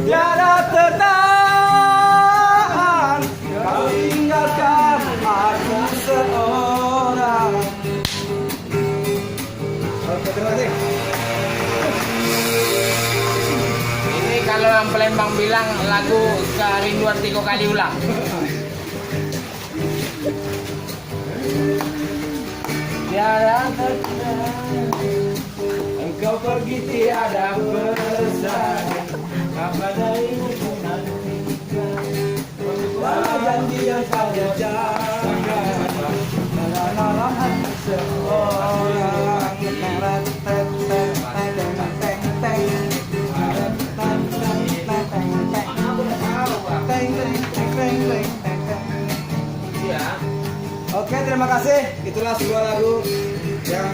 Tiada tenang, kau tinggalkan aku seorang. Oke, terima kasih. Ini kalau yang Palembang bilang lagu kerinduan 3 kali ulang. Tiada tenang, engkau pergi tiada pesan. Apa darimu pun nantikan janji yang kau jaga dalam hati seorang. Oke, terima kasih. Itulah sebuah lagu yang